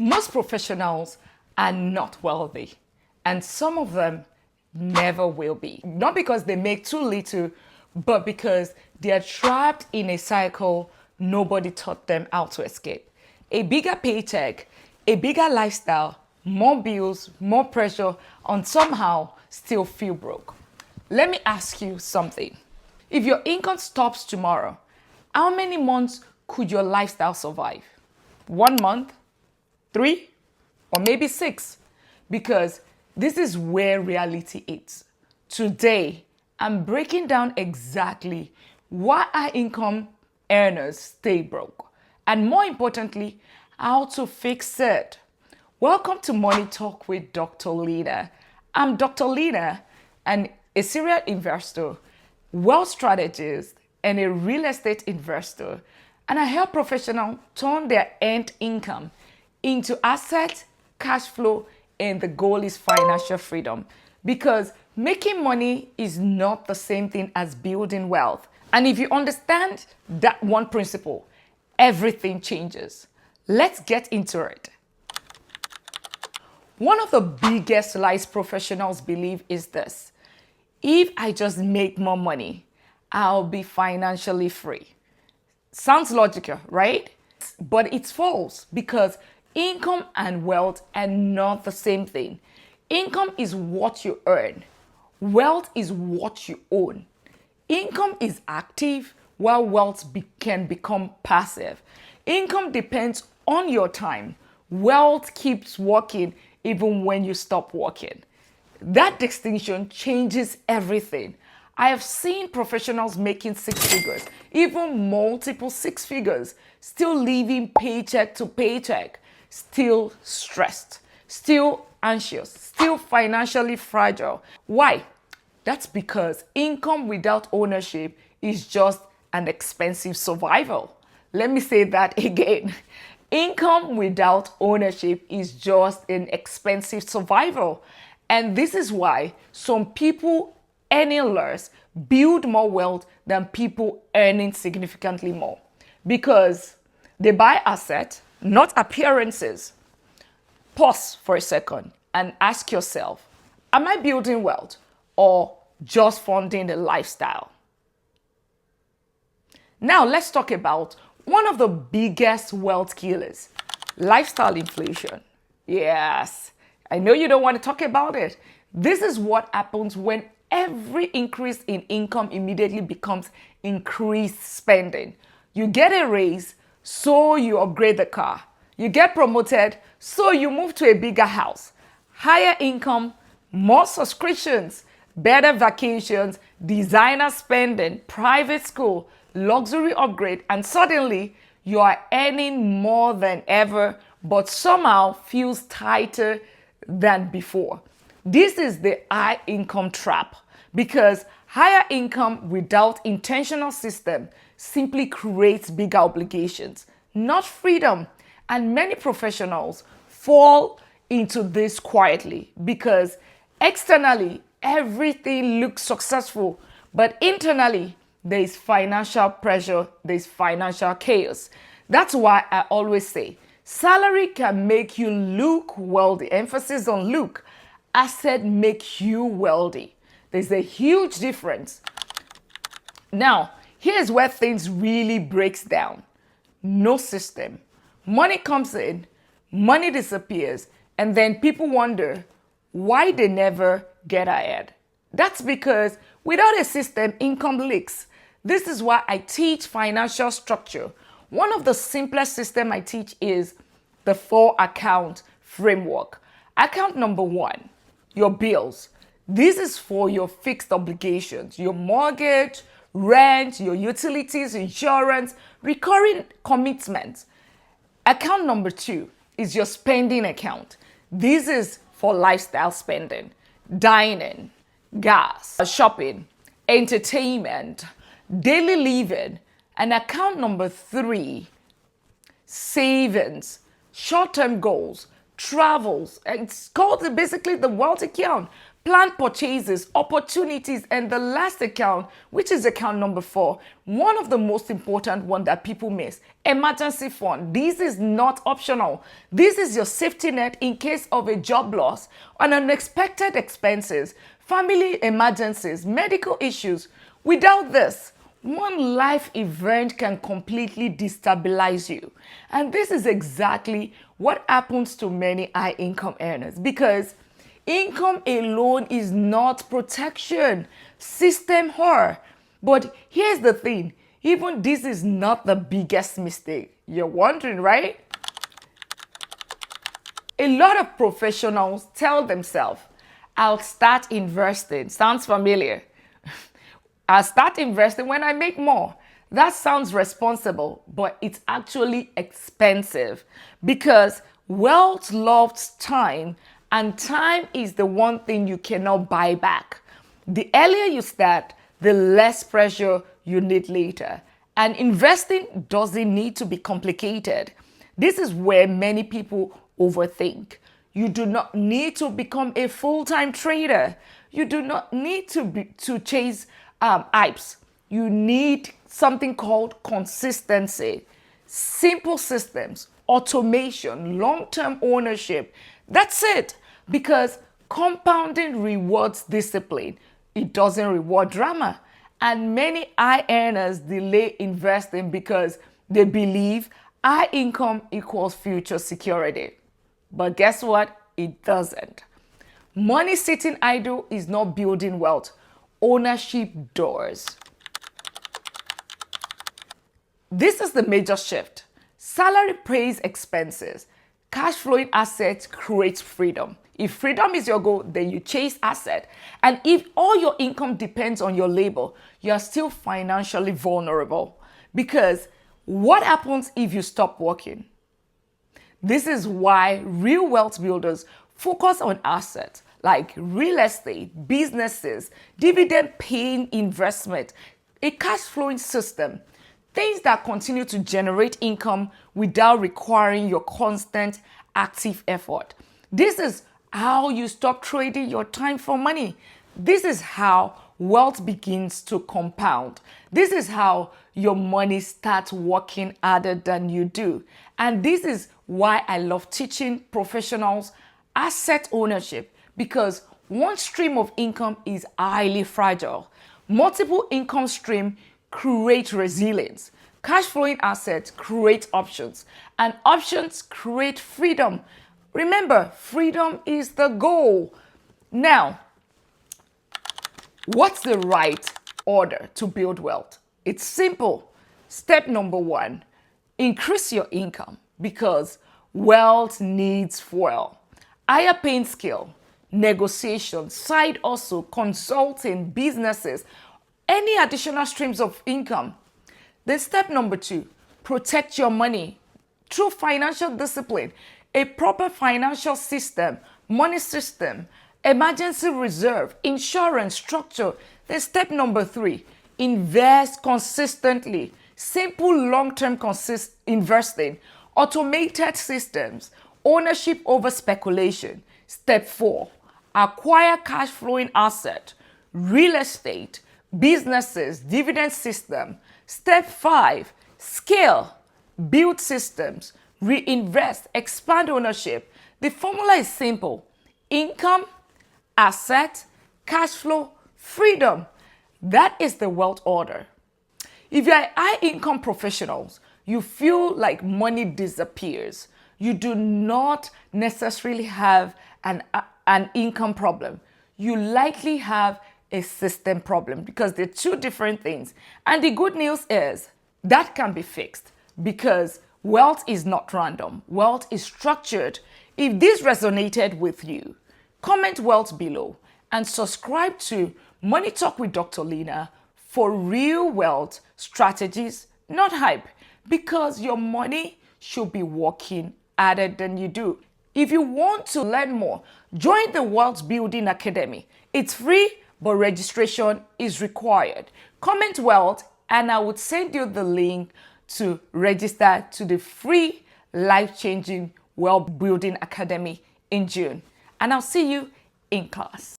Most professionals are not wealthy, and some of them never will be. Not because they make too little, but because they are trapped in a cycle nobody taught them how to escape. A bigger paycheck, a bigger lifestyle, more bills, more pressure, and somehow still feel broke. Let me ask you something. If your income stops tomorrow, how many months could your lifestyle survive? 1 month? 3? Or maybe 6? Because this is where reality is. Today, I'm breaking down exactly why our income earners stay broke, and more importantly, how to fix it. Welcome to Money Talk with Dr. Lina. I'm Dr. Lina, and a serial investor, wealth strategist, and a real estate investor, and I help professionals turn their earned income into assets, cash flow, and the goal is financial freedom. Because making money is not the same thing as building wealth. And if you understand that one principle, everything changes. Let's get into it. One of the biggest lies professionals believe is this: if I just make more money, I'll be financially free. Sounds logical, right? But it's false, because income and wealth are not the same thing. Income is what you earn. Wealth is what you own. Income is active, while wealth can become passive. Income depends on your time. Wealth keeps working even when you stop working. That distinction changes everything. I have seen professionals making 6 figures, even multiple 6 figures, still living paycheck to paycheck, still stressed, still anxious, still financially fragile. Why? That's because income without ownership is just an expensive survival. Let me say that again. Income without ownership is just an expensive survival. And this is why some people earning less build more wealth than people earning significantly more. Because they buy assets, not appearances. Pause for a second and ask yourself, am I building wealth or just funding a lifestyle? Now let's talk about one of the biggest wealth killers, lifestyle inflation. Yes, I know you don't want to talk about it. This is what happens when every increase in income immediately becomes increased spending. You get a raise, so you upgrade the car. You get promoted, so you move to a bigger house. Higher income, more subscriptions, better vacations, designer spending, private school, luxury upgrade, and suddenly you are earning more than ever, but somehow feels tighter than before. This is the high income trap, because higher income without intentional system simply creates bigger obligations, not freedom. And many professionals fall into this quietly because externally everything looks successful, but internally there is financial pressure, there is financial chaos. That's why I always say salary can make you look wealthy. Emphasis on look. Asset make you wealthy. There's a huge difference. Now, here's where things really breaks down. No system. Money comes in, money disappears, and then people wonder why they never get ahead. That's because without a system, income leaks. This is why I teach financial structure. One of the simplest systems I teach is the 4-account framework. Account number 1, your bills. This is for your fixed obligations, your mortgage, rent, your utilities, insurance, recurring commitments. Account number 2 is your spending account. This is for lifestyle spending, dining, gas, shopping, entertainment, daily living. And account number 3, savings, short-term goals, travels. It's called basically the wealth account. Plan purchases, opportunities, and the last account, which is account number 4, one of the most important one that people miss, emergency fund. This is not optional. This is your safety net in case of a job loss, and unexpected expenses, family emergencies, medical issues. Without this, one life event can completely destabilize you. And this is exactly what happens to many high income earners, because income alone is not protection. System horror. But here's the thing, even this is not the biggest mistake. You're wondering, right? A lot of professionals tell themselves, I'll start investing. Sounds familiar? I'll start investing when I make more. That sounds responsible, but it's actually expensive, because wealth loves time, and time is the one thing you cannot buy back. The earlier you start, the less pressure you need later. And investing doesn't need to be complicated. This is where many people overthink. You do not need to become a full-time trader. You do not need to chase hypes. You need something called consistency, simple systems, automation, long-term ownership. That's it. Because compounding rewards discipline. It doesn't reward drama. And many high earners delay investing because they believe high income equals future security. But guess what? It doesn't. Money sitting idle is not building wealth. Ownership does. This is the major shift. Salary pays expenses. Cash flowing assets creates freedom. If freedom is your goal, then you chase asset. And if all your income depends on your labor, you are still financially vulnerable. Because what happens if you stop working? This is why real wealth builders focus on assets like real estate, businesses, dividend-paying investment, a cash-flowing system, things that continue to generate income without requiring your constant active effort. This is how you stop trading your time for money. This is how wealth begins to compound. This is how your money starts working harder than you do. And this is why I love teaching professionals asset ownership, because one stream of income is highly fragile. Multiple income streams create resilience. Cash flowing assets create options, and options create freedom. Remember, freedom is the goal. Now, what's the right order to build wealth? It's simple. Step number 1, increase your income, because wealth needs fuel. Higher paying skill, negotiation, side hustle, consulting, businesses, any additional streams of income. Then step number 2, protect your money through financial discipline, a proper financial system, money system, emergency reserve, insurance structure. Then step number 3, invest consistently, simple long-term investing, automated systems, ownership over speculation. Step 4, acquire cash flowing asset, real estate, businesses, dividend system. Step 5, scale, build systems, reinvest, expand ownership. The formula is simple: income, asset, cash flow, freedom. That is the wealth order. If you are high income professionals, you feel like money disappears. You do not necessarily have an income problem. You likely have a system problem, because they're two different things. And the good news is that can be fixed, because wealth is not random. Wealth is structured. If this resonated with you, comment wealth below and subscribe to Money Talk with Dr. Lina for real wealth strategies, not hype, because your money should be working harder than you do. If you want to learn more, join the Wealth Building Academy. It's free, but registration is required. Comment wealth and I would send you the link to register to the free life-changing Wealth Building Academy in June. And I'll see you in class.